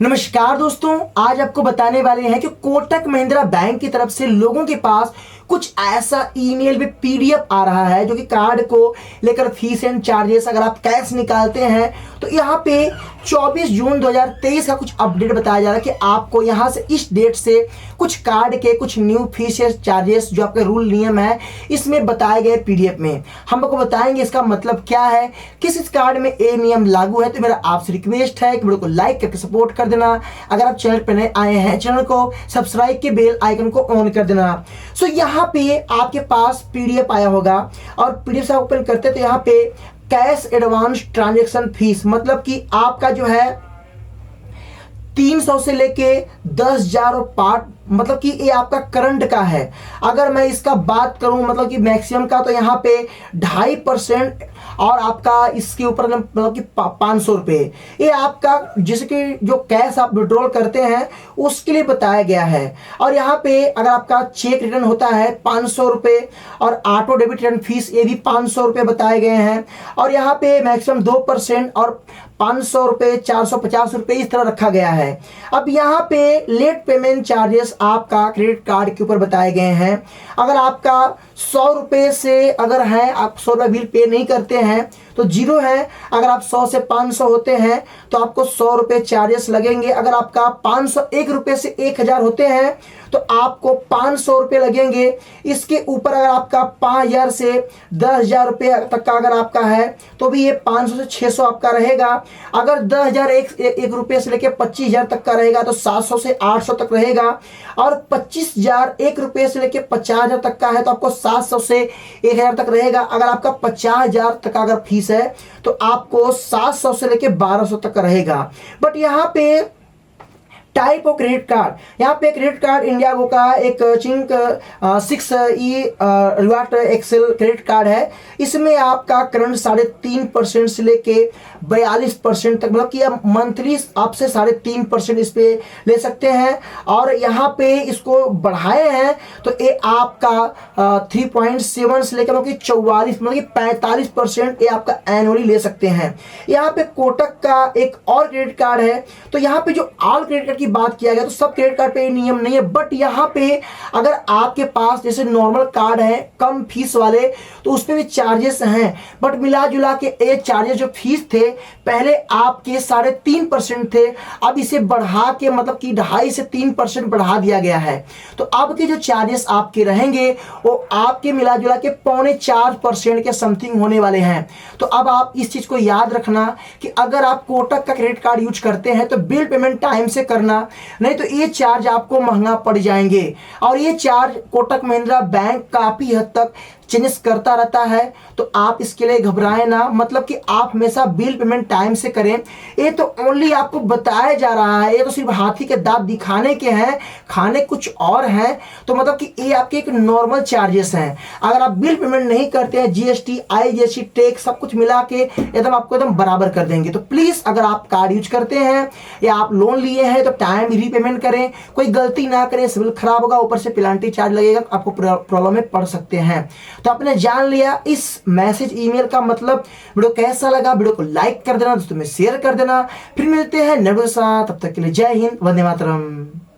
नमस्कार दोस्तों, आज आपको बताने वाले हैं कि कोटक महिंद्रा बैंक की तरफ से लोगों के पास कुछ ऐसा ईमेल में पीडीएफ आ रहा है जो कि कार्ड को लेकर फीस एंड चार्जेस अगर आप कैश निकालते हैं तो यहाँ पे 24 जून 2023 का कुछ अपडेट बताया जा रहा है कि आपको यहाँ से इस डेट से कुछ कार्ड के कुछ न्यू फीस चार्जेस जो आपके रूल नियम है इसमें बताए गए पीडीएफ में हम आपको बताएंगे इसका मतलब क्या है, किस इस कार्ड में ये नियम लागू है। तो मेरा आपसे रिक्वेस्ट है कि वीडियो को लाइक करके सपोर्ट कर देना। अगर आप चैनल पर नए आए हैं चैनल को सब्सक्राइब के बेल आइकन को ऑन कर देना। सो यहाँ पे आपके पास पीडीएफ आया होगा और पीडीएफ से ओपन करते तो यहाँ पे कैश एडवांस ट्रांजैक्शन फीस मतलब कि आपका जो है 300 से लेके 10,000 पार्ट मतलब कि ये आपका करंट का है। अगर मैं इसका बात करूं मतलब कि मैक्सिमम का तो यहाँ पे 2.5% और आपका इसके ऊपर मतलब कि 500 रुपये ये आपका जैसे कि जो कैश आप विड्रॉल करते हैं उसके लिए बताया गया है। और यहाँ पे अगर आपका चेक रिटर्न होता है 500 रुपये और ऑटो डेबिट रिटर्न फीस ये भी 500 रुपये बताए गए हैं। और यहाँ पे मैक्सिमम 2% और 500 रुपये 450 रुपये इस तरह रखा गया है। अब यहाँ पे लेट पेमेंट चार्जेस आपका क्रेडिट कार्ड के ऊपर बताए गए हैं। अगर आपका 100 रुपये से अगर है आप 100 रुपये बिल पे नहीं करते हैं तो जीरो है। अगर आप 100 से 500 होते हैं तो आपको 100 रुपये चार्जेस लगेंगे। अगर आपका 501 रुपये से 1000 होते हैं तो आपको 500 रुपये लगेंगे। इसके ऊपर अगर आपका 5000 से 10,000 रुपये तक का अगर आपका है तो भी ये 500 से 600 आपका रहेगा। अगर 10,000 एक रुपये से लेकर 25,000 तक का रहेगा तो 700 से 800 तक रहेगा। और 25,000 एक रुपये से लेकर 50,000 तक का है तो आपको 700 से 1,000 तक रहेगा। अगर आपका 50,000 तक का अगर फीस है तो आपको 700 से लेकर 1200 तक का रहेगा। बट यहाँ पे टाइप ऑफ क्रेडिट कार्ड, यहाँ पे क्रेडिट कार्ड इंडियागो का एक चिंक 6E reward XL credit card है। इसमें आपका करंट 3.5% से लेके 42% तक मतलब कि आप मंथली आपसे 3.5% इस पे ले सकते हैं। और यहाँ पे इसको बढ़ाए हैं तो ये आपका 3.7 से लेकर मतलब कि 44 मतलब कि 45% ये आपका एनुअली ले सकते हैं। यहाँ पे कोटक का एक और क्रेडिट कार्ड है। तो यहाँ पे जो ऑल क्रेडिट कार्ड की बात किया गया तो सब क्रेडिट कार्ड पे नियम नहीं है। बट यहाँ पे अगर आपके पास जैसे नॉर्मल कार्ड है कम फीस वाले तो उस पे भी चार्जेस हैं। बट मिला जुला के ये चार्जेस जो फीस थे पहले आपके 3.5% थे, अब इसे बढ़ा के मतलब कि 2.5 से 3% बढ़ा दिया गया है। तो अब के जो चार्जेस आपके रहेंगे वो आपके मिला जुला के 3.25% के समथिंग होने वाले हैं। तो अब आप इस चीज को याद रखना कि अगर आप कोटक का क्रेडिट कार्ड यूज करते हैं तो बिल पेमेंट टाइम से करना, नहीं तो ये चार्ज आपको महंगा पड़ जाएंगे। और ये चार्ज कोटक महिंद्रा बैंक काफी हद तक चेंजेस करता रहता है। तो आप इसके लिए घबराएं ना, मतलब कि आप हमेशा बिल पेमेंट टाइम से करें। ये तो ओनली आपको बताया जा रहा है, ये तो सिर्फ हाथी के दांत दिखाने के हैं, खाने कुछ और हैं। तो मतलब कि ये आपके एक नॉर्मल चार्जेस हैं। अगर आप बिल पेमेंट नहीं करते हैं जीएसटी आईजीएसटी टैक्स सब कुछ मिला के एकदम आपको एकदम बराबर कर देंगे। तो प्लीज अगर आप कार्ड यूज करते हैं या आप लोन लिए हैं तो टाइम रीपेमेंट करें, कोई गलती ना करें, सिविल खराब होगा, ऊपर से पेनल्टी चार्ज लगेगा, आपको प्रॉब्लम में पड़ सकते हैं। तो आपने जान लिया इस मैसेज ईमेल का मतलब। वीडियो कैसा लगा वीडियो को लाइक कर देना, दोस्तों में शेयर कर देना। फिर मिलते हैं नेक्स्ट वीडियो के साथ, तब तक के लिए जय हिंद, वंदे मातरम।